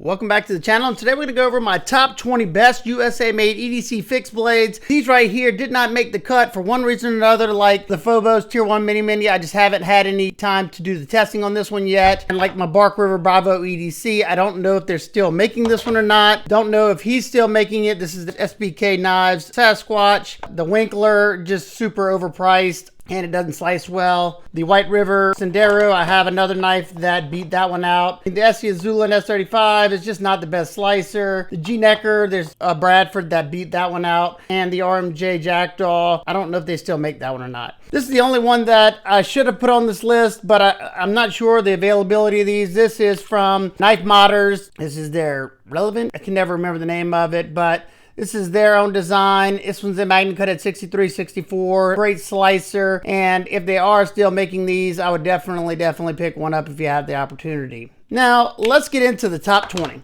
Welcome back to the channel, and today we're going to go over my top 20 best USA made EDC fixed blades. These right here did not make the cut for one reason or another, like the Phobos Tier 1 Mini. I just haven't had any time to do the testing on this one yet. And like my Bark River Bravo EDC, I don't know if they're still making this one or not. Don't know if he's still making it. This is the SBK Knives Sasquatch. The Winkler, just super overpriced, and it doesn't slice well. The White River Sendero, I have another knife that beat that one out. The SC Azula S35 is just not the best slicer. The G-Necker, there's a Bradford that beat that one out. And the RMJ Jackdaw, I don't know if they still make that one or not. This is the only one that I should have put on this list, but I'm not sure the availability of these. This is from Knife Modders. This is their Relevant. I can never remember the name of it, but this is their own design. This one's in Magna Cut at 63, 64. Great slicer. And if they are still making these, I would definitely pick one up if you have the opportunity. Now, let's get into the top 20.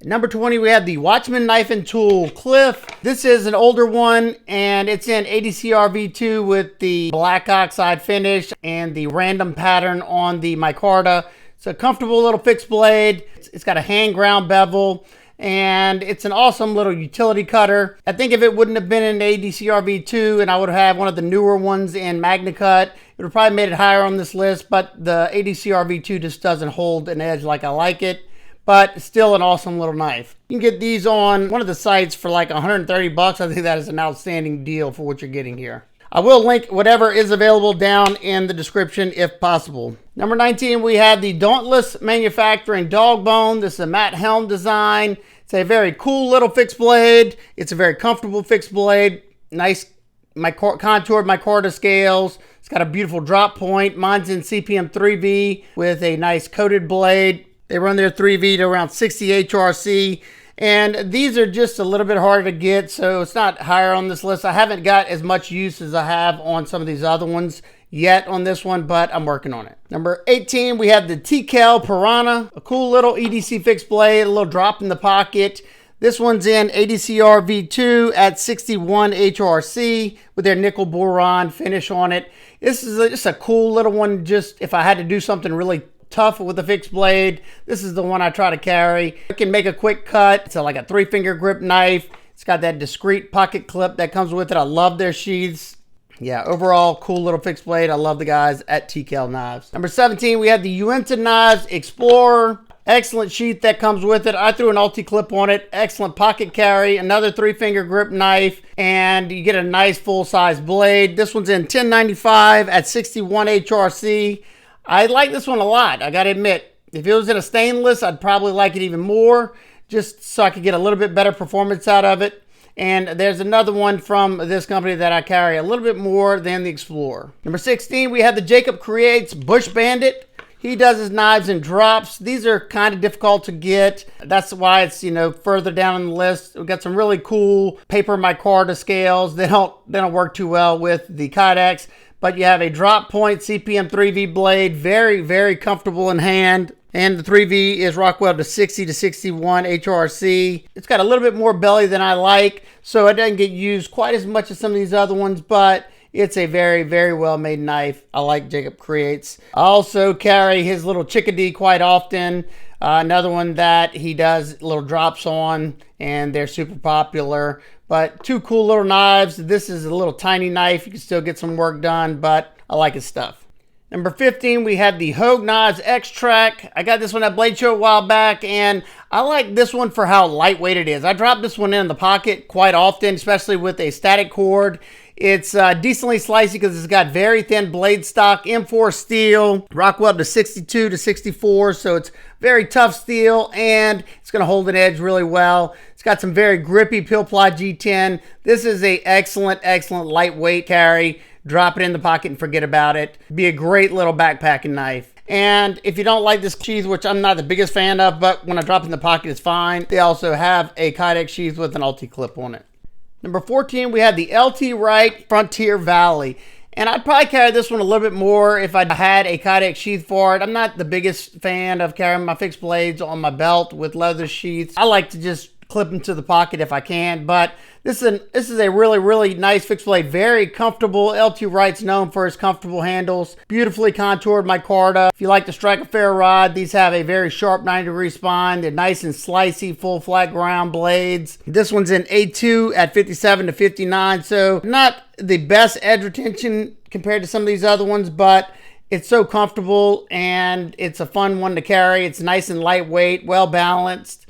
At number 20, we have the Watchman Knife and Tool Kliff. This is an older one, and it's in EDC V2 with the black oxide finish and the random pattern on the micarta. It's a comfortable little fixed blade. It's got a hand ground bevel, and it's an awesome little utility cutter. I think if it wouldn't have been in ADC V2 and I would have had one of the newer ones in Magna Cut, it would have probably made it higher on this list, but the ADC V2 just doesn't hold an edge like I like it. But still an awesome little knife. You can get these on one of the sites for like 130 bucks. I think that is an outstanding deal for what you're getting here. I will link whatever is available down in the description if possible. Number 19, we have the Dauntless Mfg Dogbone. This is a matte helm design. It's a very cool little fixed blade. It's a very comfortable fixed blade. Nice contoured micarta scales. It's got a beautiful drop point. Mine's in CPM 3V with a nice coated blade. They run their 3V to around 60 HRC. And these are just a little bit harder to get, so it's not higher on this list. I haven't got as much use as I have on some of these other ones yet on this one, but I'm working on it. Number 18, we have the Tkell Piranha, a cool little EDC fixed blade, a little drop in the pocket. This one's in ADC V2 at 61 HRC with their nickel boron finish on it. This is just a cool little one, just if I had to do something really tough with a fixed blade, this is the one I try to carry. It can make a quick cut. It's like a 3-finger grip knife. It's got that discreet pocket clip that comes with it. I love their sheaths. Yeah, overall, cool little fixed blade. I love the guys at Tkell Knives. Number 17, we have the Uinta Knives Explorer. Excellent sheath that comes with it. I threw an ulti clip on it. Excellent pocket carry. Another 3-finger grip knife. And you get a nice full-size blade. This one's in 1095 at 61 HRC. I like this one a lot, I gotta admit. If it was in a stainless, I'd probably like it even more, just so I could get a little bit better performance out of it. And there's another one from this company that I carry a little bit more than the Explorer. Number 16, we have the Jakeb Creates Bush Bandit. He does his knives in drops. These are kind of difficult to get. That's why it's, further down on the list. We've got some really cool paper micarta scales. They don't work too well with the Kydex. But you have a drop point CPM 3V blade, very, very comfortable in hand. And the 3V is Rockwell to 60 to 61 HRC. It's got a little bit more belly than I like, so it doesn't get used quite as much as some of these other ones, but it's a very, very well-made knife. I like Jakeb Creates. I also carry his little Chickadee quite often. Another one that he does little drops on, and they're super popular. But two cool little knives. This is a little tiny knife. You can still get some work done, but I like his stuff. Number 15, we have the Hogue Extrak. I got this one at Blade Show a while back, and I like this one for how lightweight it is. I drop this one in the pocket quite often, especially with a static cord. It's decently slicey because it's got very thin blade stock, M4 steel, Rockwell to 62 to 64, so it's very tough steel, and it's going to hold an edge really well. It's got some very grippy Pil-Ply G10. This is a excellent lightweight carry. Drop it in the pocket and forget about it. Be a great little backpacking knife. And if you don't like this sheath, which I'm not the biggest fan of, but when I drop it in the pocket, it's fine. They also have a Kydex sheath with an ulti clip on it. Number 14, we have the LT Wright Frontier Valley. And I'd probably carry this one a little bit more if I had a Kydex sheath for it. I'm not the biggest fan of carrying my fixed blades on my belt with leather sheaths. I like to just clip them to the pocket if I can. But this is a really nice fixed blade, very comfortable. L2 Wright's known for his comfortable handles, beautifully contoured micarta. If you like to strike a fair rod, these have a very sharp 90-degree spine. They're nice and slicey, full flat ground blades. This one's in A2 at 57 to 59, so not the best edge retention compared to some of these other ones, but it's so comfortable and it's a fun one to carry. It's nice and lightweight, well balanced.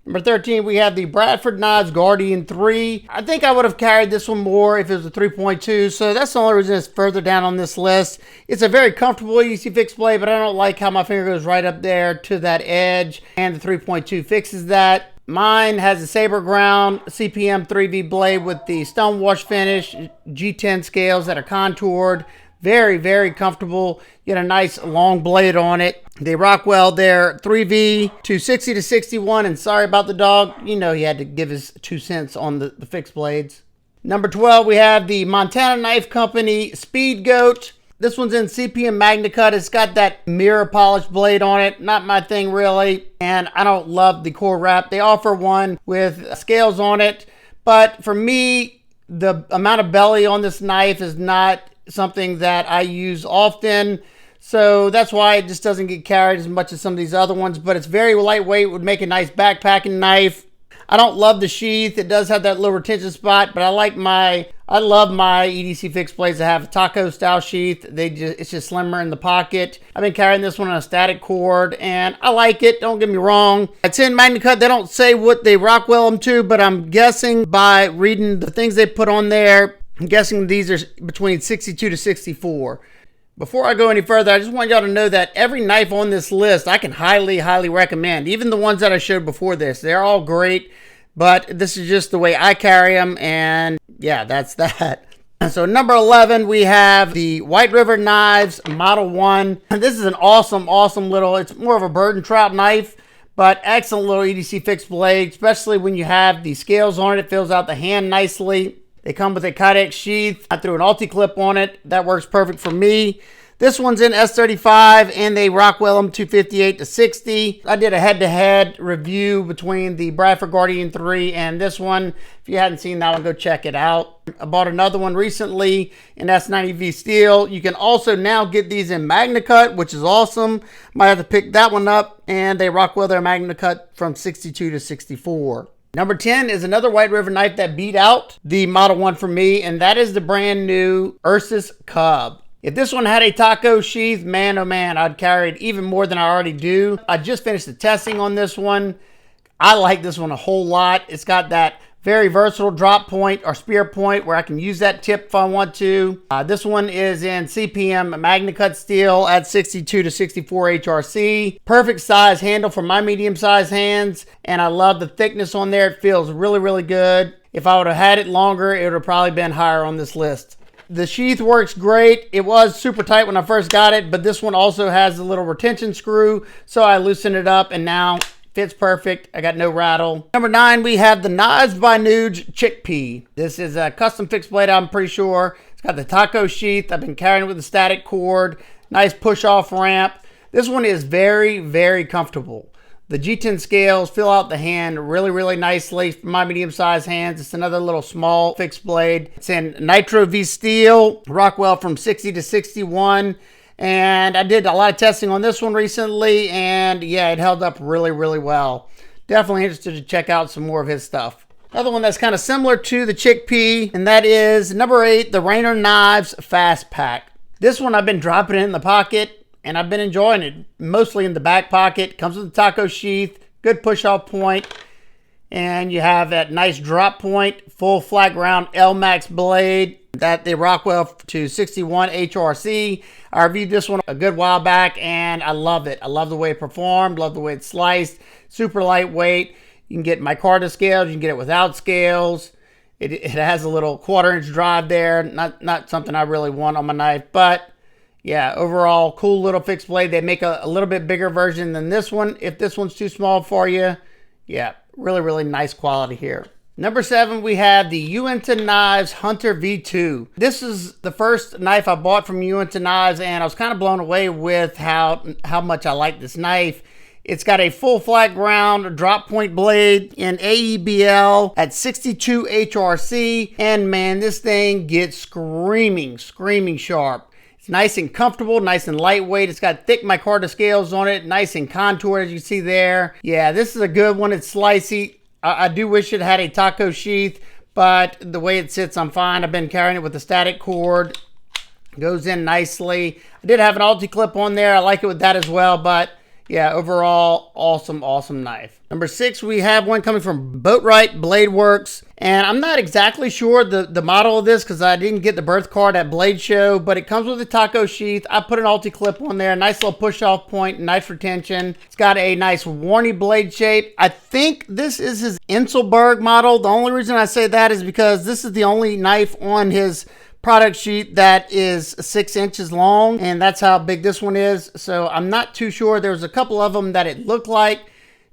Number 13, we have the Bradford Guardian 3. I think I would have carried this one more if it was a 3.2, so that's the only reason it's further down on this list. It's a very comfortable EDC fixed blade, but I don't like how my finger goes right up there to that edge, and the 3.2 fixes that. Mine has a saber ground CPM 3V blade with the stone wash finish, G10 scales that are contoured. Very comfortable. You get a nice long blade on it. They rock well there. 3V to 60 to 61. And sorry about the dog. You know he had to give his 2 cents on the fixed blades. Number 12, we have the Montana Knife Company Speedgoat. This one's in CPM MagnaCut. It's got that mirror polished blade on it. Not my thing really. And I don't love the core wrap. They offer one with scales on it. But for me, the amount of belly on this knife is not something that I use often, so that's why it just doesn't get carried as much as some of these other ones, but it's very lightweight, would make a nice backpacking knife. I don't love the sheath. It does have that little retention spot, but I love my EDC fixed blades that have a taco style sheath. It's just slimmer in the pocket. I've been carrying this one on a static cord and I like it, don't get me wrong. It's in MagnaCut. They don't say what they rock well them to, but I'm guessing by reading the things they put on there, I'm guessing these are between 62 to 64. Before I go any further, I just want y'all to know that every knife on this list I can highly recommend. Even the ones that I showed before this, they're all great, but this is just the way I carry them, and yeah, that's that. And so number 11, we have the White River Knives Model 1. And this is an awesome little, it's more of a bird and trout knife, but excellent little EDC fixed blade, especially when you have the scales on it. It fills out the hand nicely. They come with a Kydex sheath. I threw an Ulti-Clip on it. That works perfect for me. This one's in S35 and they rock well them 258 to 60. I did a head-to-head review between the Bradford Guardian 3 and this one. If you hadn't seen that one, go check it out. I bought another one recently in S90V steel. You can also now get these in MagnaCut, which is awesome. Might have to pick that one up, and they rock well their MagnaCut from 62 to 64. Number 10 is another White River knife that beat out the Model 1 for me, and that is the brand new Ursus Cub. If this one had a taco sheath, man, oh man, I'd carry it even more than I already do. I just finished the testing on this one. I like this one a whole lot. It's got that very versatile drop point or spear point where I can use that tip if I want to. This one is in CPM MagnaCut steel at 62 to 64 HRC. Perfect size handle for my medium-sized hands, and I love the thickness on there. It feels really good. If I would have had it longer, it would have probably been higher on this list. The sheath works great. It was super tight when I first got it, but this one also has a little retention screw, so I loosened it up and now fits perfect. I got no rattle. Number 9, we have the Knives by Nuge Chickpea. This is a custom fixed blade, I'm pretty sure. It's got the taco sheath. I've been carrying it with a static cord. Nice push-off ramp. This one is very comfortable. The G10 scales fill out the hand really nicely for my medium-sized hands. It's another little small fixed blade. It's in Nitro V steel, Rockwell from 60 to 61. And I did a lot of testing on this one recently, and yeah, it held up really well. Definitely interested to check out some more of his stuff. Another one that's kind of similar to the Chickpea, and that is number 8, the Rainier Fastpak. This one I've been dropping in the pocket, and I've been enjoying it, mostly in the back pocket. Comes with a taco sheath, good push-off point, and you have that nice drop point, full flat ground L-Max blade that they rock well to 61 HRC. I reviewed this one a good while back, and I love it. I love the way it performed, love the way it's sliced, super lightweight. You can get micarta scales, you can get it without scales. It has a little 1/4 inch drive there, not something I really want on my knife, but yeah, overall, cool little fixed blade. They make a little bit bigger version than this one. If this one's too small for you, yeah, really nice quality here. Number 7, we have the Uinta Hunter V2. This is the first knife I bought from Uinta Knives, and I was kind of blown away with how much I like this knife. It's got a full flat ground drop point blade in AEBL at 62 HRC. And man, this thing gets screaming sharp. It's nice and comfortable, nice and lightweight. It's got thick micarta scales on it, nice and contoured as you see there. Yeah, this is a good one. It's slicey. I do wish it had a taco sheath, but the way it sits, I'm fine. I've been carrying it with a static cord. Goes in nicely. I did have an ulti-clip on there. I like it with that as well, but yeah, overall, awesome knife. Number 6, we have one coming from Boatright Bladeworks. And I'm not exactly sure the model of this because I didn't get the birth card at Blade Show, but it comes with a taco sheath. I put an ulti-clip on there, nice little push-off point, nice retention. It's got a nice warny blade shape. I think this is his Inselberg model. The only reason I say that is because this is the only knife on his product sheet that is 6 inches long, and that's how big this one is. So I'm not too sure. There's a couple of them that it looked like,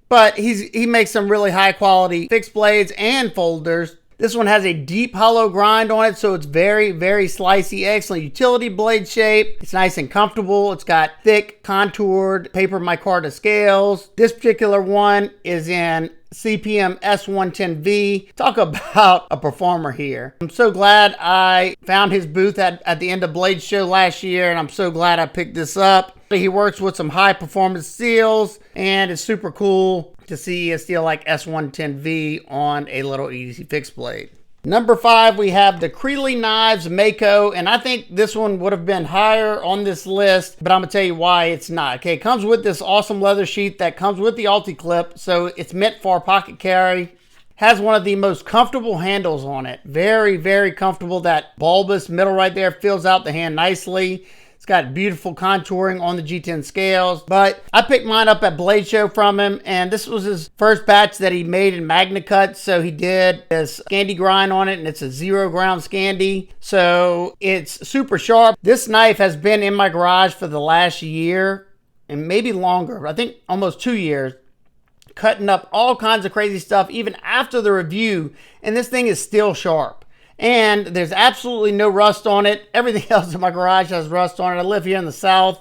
but he makes some really high quality fixed blades and folders. This one has a deep hollow grind on it, so it's very slicey. Excellent utility blade shape. It's nice and comfortable. It's got thick contoured paper micarta scales. This particular one is in CPM S110V. Talk about a performer here. I'm so glad I found his booth at the end of Blade Show last year, and I'm so glad I picked this up. He works with some high performance steels, and it's super cool to see a steel like S110V on a little EDC fixed blade. Number 5, we have the Creely Mako, and I think this one would have been higher on this list, but I'm gonna tell you why it's not. Okay, it comes with this awesome leather sheath that comes with the ulti-clip, so it's meant for pocket carry. Has one of the most comfortable handles on it. Very comfortable. That bulbous middle right there fills out the hand nicely. It's got beautiful contouring on the G10 scales, but I picked mine up at Blade Show from him, and this was his first batch that he made in Magna Cut, so he did this Scandi grind on it, and it's a 0 ground Scandi, so it's super sharp. This knife has been in my garage for the last year, and maybe longer. I think almost 2 years, cutting up all kinds of crazy stuff, even after the review, and this thing is still sharp. And there's absolutely no rust on it. Everything else in my garage has rust on it. I live here in the South,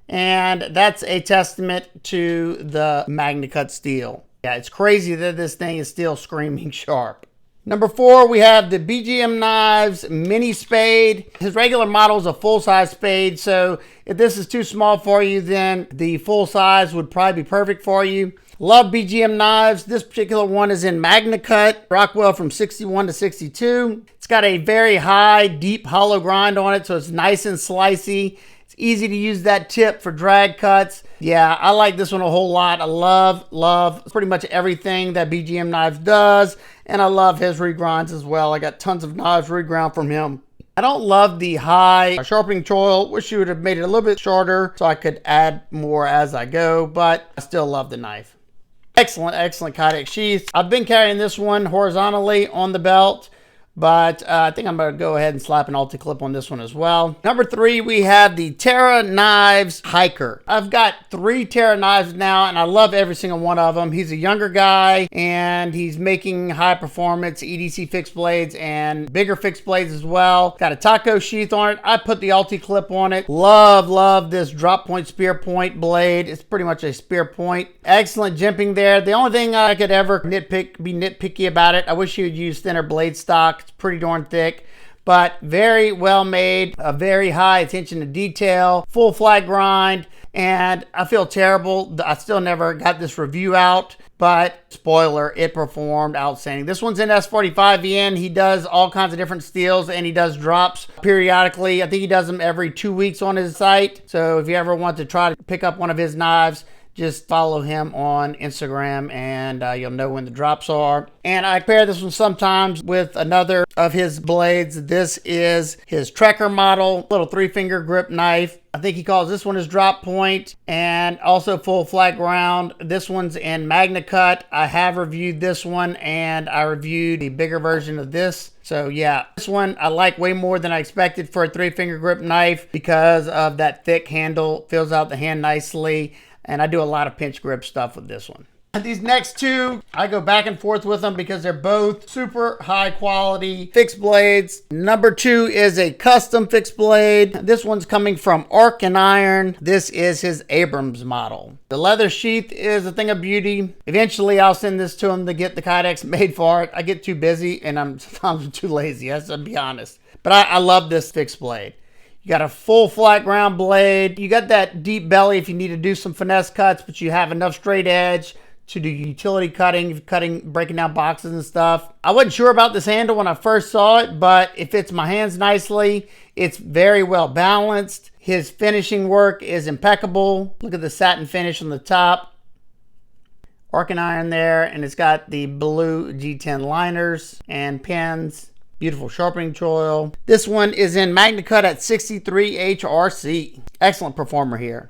and that's a testament to the Magna Cut steel. Yeah, it's crazy that this thing is still screaming sharp. Number 4, we have the BGM Mini Spade. His regular model is a full-size spade, so if this is too small for you, then the full size would probably be perfect for you. Love BGM knives. This particular one is in Magna Cut, Rockwell from 61 to 62. It's got a very high, deep hollow grind on it, so it's nice and slicey. It's easy to use that tip for drag cuts. Yeah, I like this one a whole lot. I love pretty much everything that BGM Knives does, and I love his regrinds as well. I got tons of knives reground from him. I don't love the high sharpening choil. Wish you would have made it a little bit shorter so I could add more as I go, but I still love the knife. Excellent Kydex sheath. I've been carrying this one horizontally on the belt, but I think I'm going to go ahead and slap an ulti-clip on this one as well. Number 3, we have the Terra Knives Hiker. I've got 3 Terra knives now, and I love every single one of them. He's a younger guy, and he's making high performance EDC fixed blades and bigger fixed blades as well. Got a taco sheath on it. I put the ulti-clip on it. Love this drop point spear point blade. It's pretty much a spear point. Excellent jimping there. The only thing I could ever be nitpicky about it, I wish you would use thinner blade stock. It's pretty darn thick, but very well made, a very high attention to detail, full flat grind, and I feel terrible. I still never got this review out, but spoiler, it performed outstanding. This one's in S45VN. He does all kinds of different steels, and he does drops periodically. I think he does them every 2 weeks on his site. So if you ever want to try to pick up one of his knives, just follow him on Instagram, and you'll know when the drops are. And I pair this one sometimes with another of his blades. This is his Trekker model, little 3-finger grip knife. I think he calls this one his drop point, and also full flat ground. This one's in Magna Cut. I have reviewed this one, and I reviewed the bigger version of this. So yeah, this one I like way more than I expected for a 3-finger grip knife because of that thick handle, fills out the hand nicely. And I do a lot of pinch grip stuff with this one. These next two, I go back and forth with them because they're both super high quality fixed blades. Number 2 is a custom fixed blade. This one's coming from Arc and Iron. This is his Abrams model. The leather sheath is a thing of beauty. Eventually, I'll send this to him to get the kydex made for it. I get too busy and I'm sometimes too lazy, I have to be honest. But I love this fixed blade. You got a full flat ground blade. You got that deep belly if you need to do some finesse cuts, but you have enough straight edge to do utility cutting, breaking down boxes and stuff. I wasn't sure about this handle when I first saw it, but it fits my hands nicely. It's very well balanced. His finishing work is impeccable. Look at the satin finish on the top. Arc and Iron there, and it's got the blue G10 liners and pins. Beautiful sharpening choil. This one is in Magna Cut at 63 HRC. Excellent performer here.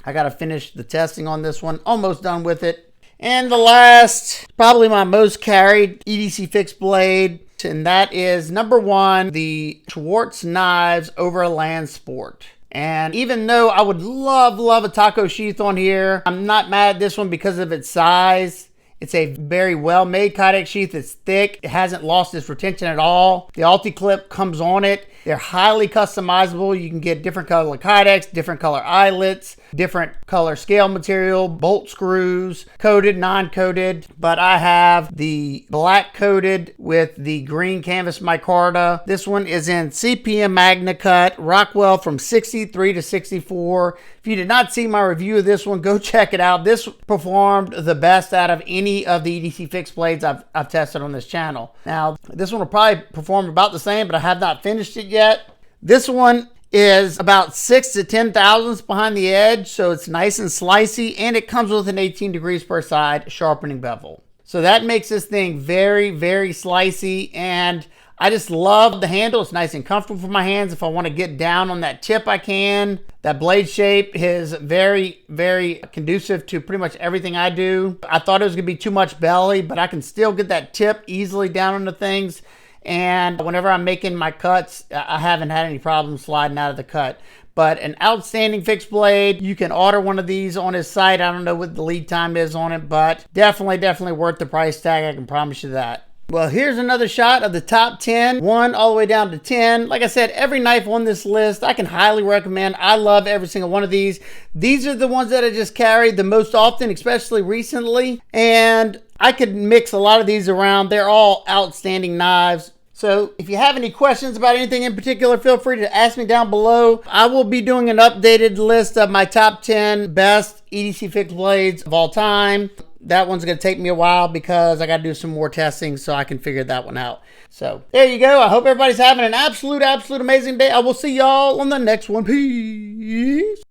I got to finish the testing on this one. Almost done with it. And the last, probably my most carried EDC fixed blade, and that is number 1, the Schwarz Knives Overland Sport. And even though I would love a taco sheath on here, I'm not mad at this one because of its size. It's a very well-made kydex sheath. It's thick. It hasn't lost its retention at all. The Ulti-Clip comes on it. They're highly customizable. You can get different color kydex, different color eyelets, different color scale material, bolt screws, coated, non-coated. But I have the black coated with the green canvas micarta. This one is in CPM Magna Cut, Rockwell from 63 to 64. If you did not see my review of this one, go check it out. This performed the best out of any of the EDC fixed blades I've tested on this channel. Now, this one will probably perform about the same, but I have not finished it yet. This one is about 6 to 10 thousandths behind the edge, so it's nice and slicey, and it comes with an 18 degrees per side sharpening bevel. So that makes this thing very slicey, and I just love the handle. It's nice and comfortable for my hands. If I want to get down on that tip, I can. That blade shape is very conducive to pretty much everything I do. I thought it was going to be too much belly, but I can still get that tip easily down onto things. And whenever I'm making my cuts, I haven't had any problems sliding out of the cut. But an outstanding fixed blade. You can order one of these on his site. I don't know what the lead time is on it, but definitely worth the price tag. I can promise you that. Well, here's another shot of the top 10, 1 all the way down to 10. Like I said, every knife on this list, I can highly recommend. I love every single one of these. These are the ones that I just carried the most often, especially recently. And I could mix a lot of these around. They're all outstanding knives. So if you have any questions about anything in particular, feel free to ask me down below. I will be doing an updated list of my top 10 best EDC fixed blades of all time. That one's going to take me a while because I got to do some more testing so I can figure that one out. So there you go. I hope everybody's having an absolute amazing day. I will see y'all on the next one. Peace.